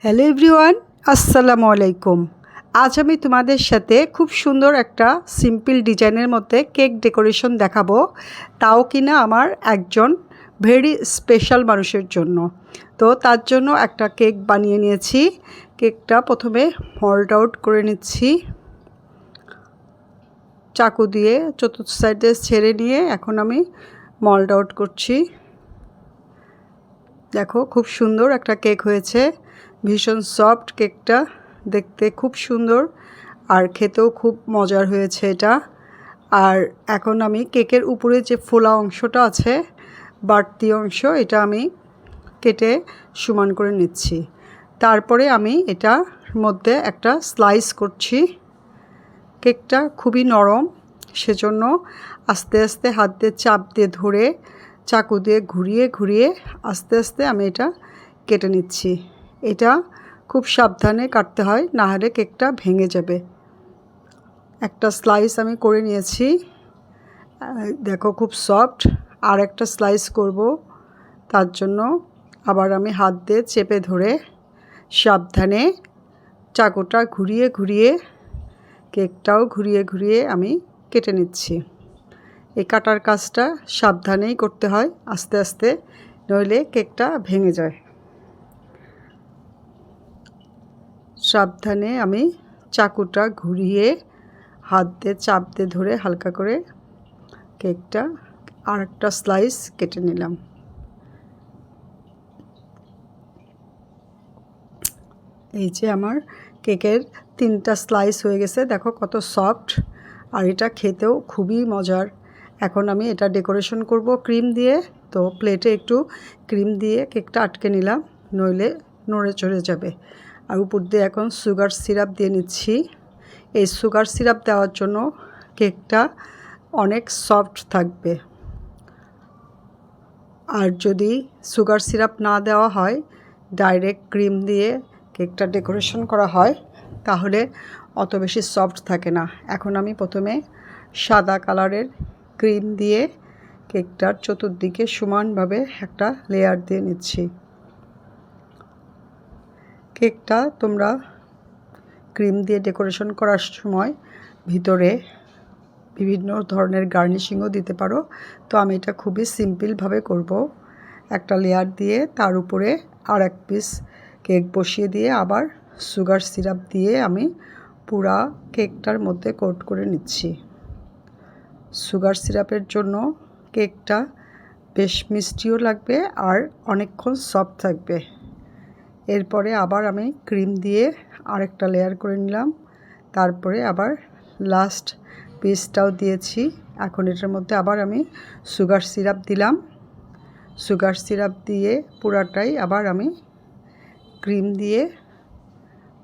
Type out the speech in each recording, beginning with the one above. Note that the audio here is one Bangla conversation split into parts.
হ্যালো এভরিওয়ান, আসসালামু আলাইকুম। আজ আমি তোমাদের সাথে খুব সুন্দর একটা সিম্পল ডিজাইনের মধ্যে কেক ডেকোরেশন দেখাবো, তাও কিনা আমার একজন ভেরি স্পেশাল মানুষের জন্য। তো তার জন্য একটা কেক বানিয়ে নিয়েছি। কেকটা প্রথমে মোল্ড আউট করে নিচ্ছি চাকু দিয়ে, চতুর্থ সাইডে ছেড়ে নিয়ে এখন আমি মোল্ড আউট করছি। দেখো খুব সুন্দর একটা কেক হয়েছে, ভীষণ সফট কেকটা, দেখতে খুব সুন্দর আর খেতেও খুব মজার হয়েছে এটা। আর এখন আমি কেকের উপরে যে ফোলা অংশটা আছে, বাড়তি অংশ, এটা আমি কেটে সমান করে নিচ্ছি। তারপরে আমি এটার মধ্যে একটা স্লাইস করছি। কেকটা খুবই নরম, সেজন্য আস্তে আস্তে হাত দিয়ে চাপ দিয়ে ধরে চাকু দিয়ে ঘুরিয়ে ঘুরিয়ে আস্তে আস্তে আমি এটা কেটে নিচ্ছি। এটা খুব সাবধানে কাটতে হয়, না হলে কেকটা ভেঙে যাবে। একটা স্লাইস আমি করে নিয়েছি, দেখো খুব সফট। আর একটা স্লাইস করব, তার জন্য আবার আমি হাত দিয়ে চেপে ধরে সাবধানে চাকুটা ঘুরিয়ে ঘুরিয়ে কেকটাও ঘুরিয়ে ঘুরিয়ে আমি কেটে নিচ্ছি। এই কাটার কাজটা সাবধানেই করতে হয়, আস্তে আস্তে, নইলে কেকটা ভেঙে যায়। সাবধানে আমি চাকুটা ঘুরিয়ে হাত দিয়ে চাপ দিয়ে ধরে হালকা করে কেকটা আরেকটা স্লাইস কেটে নিলাম। এই যে আমার কেকের 3টা স্লাইস হয়ে গেছে, দেখো কত সফট, আর এটা খেতেও খুবই মজার। এখন আমি এটা ডেকোরেশন করব ক্রিম দিয়ে। তো প্লেটে একটু ক্রিম দিয়ে কেকটা আটকে নিলাম, নইলে নড়ে চড়ে যাবে। আর উপর দিয়ে এখন সুগার সিরাপ দিয়ে নিচ্ছি। এই সুগার সিরাপ দেওয়ার জন্য কেকটা অনেক সফট থাকবে। আর যদি সুগার সিরাপ না দেওয়া হয়, ডাইরেক্ট ক্রিম দিয়ে কেকটা ডেকোরেশন করা হয়, তাহলে অত বেশি সফট থাকে না। এখন আমি প্রথমে সাদা কালারের ক্রিম দিয়ে কেকটার চতুর্দিকে সমানভাবে একটা লেয়ার দিয়ে নিচ্ছি। কেকটা তোমরা ক্রিম দিয়ে ডেকোরেশন করার সময় ভিতরে বিভিন্ন ধরনের গার্নিশিংও দিতে পারো। তো আমি এটা খুবই সিম্পলভাবে করব। একটা লেয়ার দিয়ে তার উপরে আর এক পিস কেক বসিয়ে দিয়ে আবার সুগার সিরাপ দিয়ে আমি পুরা কেকটার মধ্যে কোট করে নিচ্ছি। সুগার সিরাপের জন্য কেকটা বেশ মিষ্টিও লাগবে আর অনেকক্ষণ সফট থাকবে। এরপরে আবার আমি ক্রিম দিয়ে আরেকটা লেয়ার করে নিলাম, তারপরে আবার লাস্ট পিসটাও দিয়েছি। এখন এটার মধ্যে আবার আমি সুগার সিরাপ দিলাম। সুগার সিরাপ দিয়ে পুরাটাই আবার আমি ক্রিম দিয়ে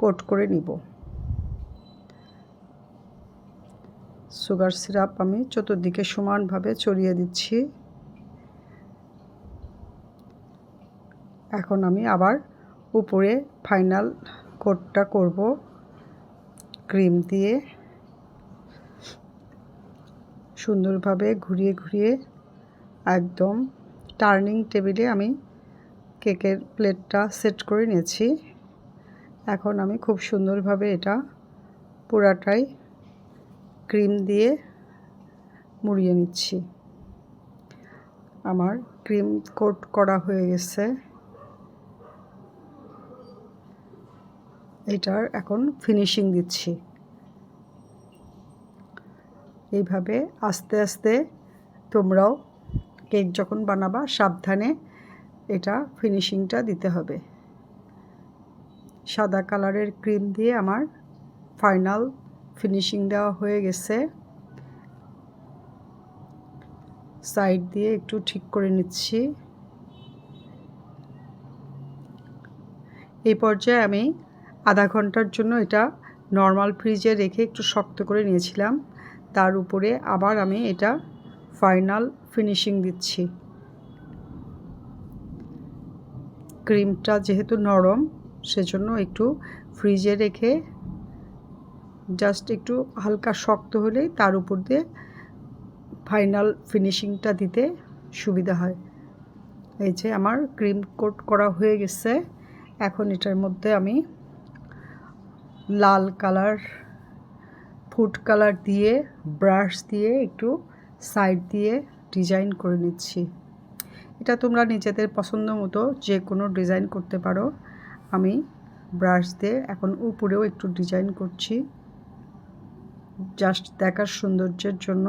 কোট করে নিব। সুগার সিরাপ আমি চতুর্দিকে সমানভাবে ছড়িয়ে দিচ্ছি। এখন আমি আবার উপরে ফাইনাল কোটটা করব ক্রিম দিয়ে। সুন্দরভাবে ঘুরিয়ে ঘুরিয়ে একদম টার্নিং টেবিলে আমি কেকের প্লেটটা সেট করে নিয়েছি। এখন আমি খুব সুন্দরভাবে এটা পুরাটাই ক্রিম দিয়ে মুড়িয়ে নিচ্ছি। আমার ক্রিম কোট করা হয়ে গেছে। এটার এখন ফিনিশিং দিচ্ছি। এইভাবে আস্তে আস্তে তোমরাও কেক যখন বানাবা সাবধানে এটা ফিনিশিংটা দিতে হবে। সাদা কালারের ক্রিম দিয়ে আমার ফাইনাল ফিনিশিং দেওয়া হয়ে গেছে। সাইড দিয়ে একটু ঠিক করে নিচ্ছি। এই পর্যায়ে আমি আধা ঘন্টার জন্য এটা নর্মাল ফ্রিজে রেখে একটু শক্ত করে নিয়েছিলাম। তার উপরে আবার আমি এটা ফাইনাল ফিনিশিং দিচ্ছি। ক্রিমটা যেহেতু নরম, সেজন্য একটু ফ্রিজে রেখে জাস্ট একটু হালকা শক্ত হলেই তার উপর দিয়ে ফাইনাল ফিনিশিংটা দিতে সুবিধা হয়। এই যে আমার ক্রিম কোট করা হয়ে গেছে। এখন এটার মধ্যে আমি লাল কালার, ফুড কালার দিয়ে ব্রাশ দিয়ে একটু সাইড দিয়ে ডিজাইন করে নিচ্ছি। এটা তোমরা নিজেদের পছন্দ মতো যে কোনো ডিজাইন করতে পারো। আমি ব্রাশ দিয়ে এখন উপরেও একটু ডিজাইন করছি, জাস্ট দেখার সৌন্দর্যের জন্য।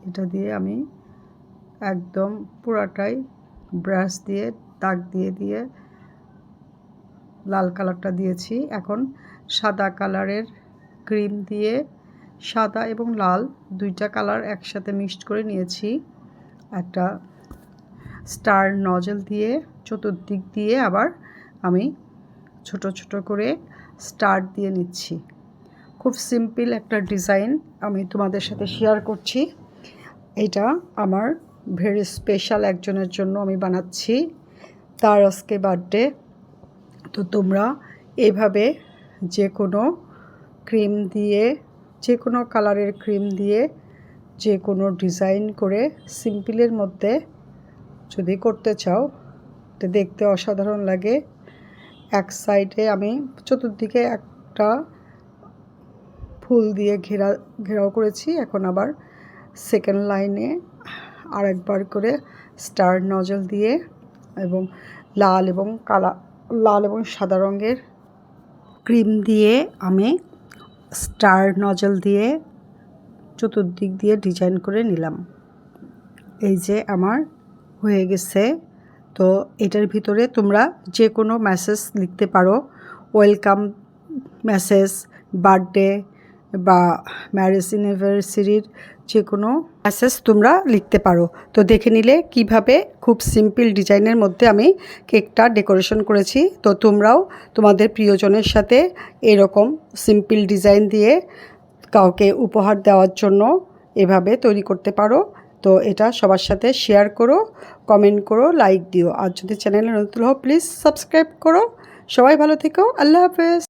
এটা দিয়ে আমি একদম পুরাটাই ব্রাশ দিয়ে দাগ দিয়ে দিয়ে লাল কালারটা দিয়েছি। এখন সাদা কালারের ক্রিম দিয়ে সাদা এবং লাল দুইটা কালার একসাথে মিক্সড করে নিয়েছি। একটা স্টার নজল দিয়ে চতুর্দিক দিয়ে আবার আমি ছোট ছোট করে স্টার দিয়ে নিচ্ছি। খুব সিম্পল একটা ডিজাইন আমি তোমাদের সাথে শেয়ার করছি। এটা আমার ভেরি স্পেশাল একজনের জন্য আমি বানাচ্ছি, তার আজকে বার্থডে। তো তোমরা এভাবে যে কোনো ক্রিম দিয়ে, যে কোনো কালারের ক্রিম দিয়ে যে কোনো ডিজাইন করে সিম্পলের মধ্যে যদি করতে চাও, এটা দেখতে অসাধারণ লাগে। এক সাইডে আমি চতুর্দিকে একটা ফুল দিয়ে ঘেরাও করেছি। এখন আবার সেকেন্ড লাইনে আরেকবার করে স্টার নজল দিয়ে এবং লাল এবং সাদা রঙের ক্রিম দিয়ে আমি স্টার নজল দিয়ে চতুর্দিক দিয়ে ডিজাইন করে নিলাম। এই যে আমার হয়ে গেছে। তো এটার ভিতরে তোমরা যে কোনো মেসেজ লিখতে পারো, ওয়েলকাম মেসেজ, বার্থডে বা ম্যারেজ অ্যানিভার্সারির যে কোনো মেসেজ তোমরা লিখতে পারো। তো দেখে নিলে কিভাবে খুব সিম্পল ডিজাইনের মধ্যে আমি কেকটা ডেকোরেশন করেছি। তো তোমরাও তোমাদের প্রিয়জনের সাথে এরকম সিম্পল ডিজাইন দিয়ে কাউকে উপহার দেওয়ার জন্য এভাবে তৈরি করতে পারো। তো এটা সবার সাথে শেয়ার করো, কমেন্ট করো, লাইক দিও। আর যদি চ্যানেলে নতুন হও প্লিজ সাবস্ক্রাইব করো। সবাই ভালো থেকো। আল্লাহ হাফেজ।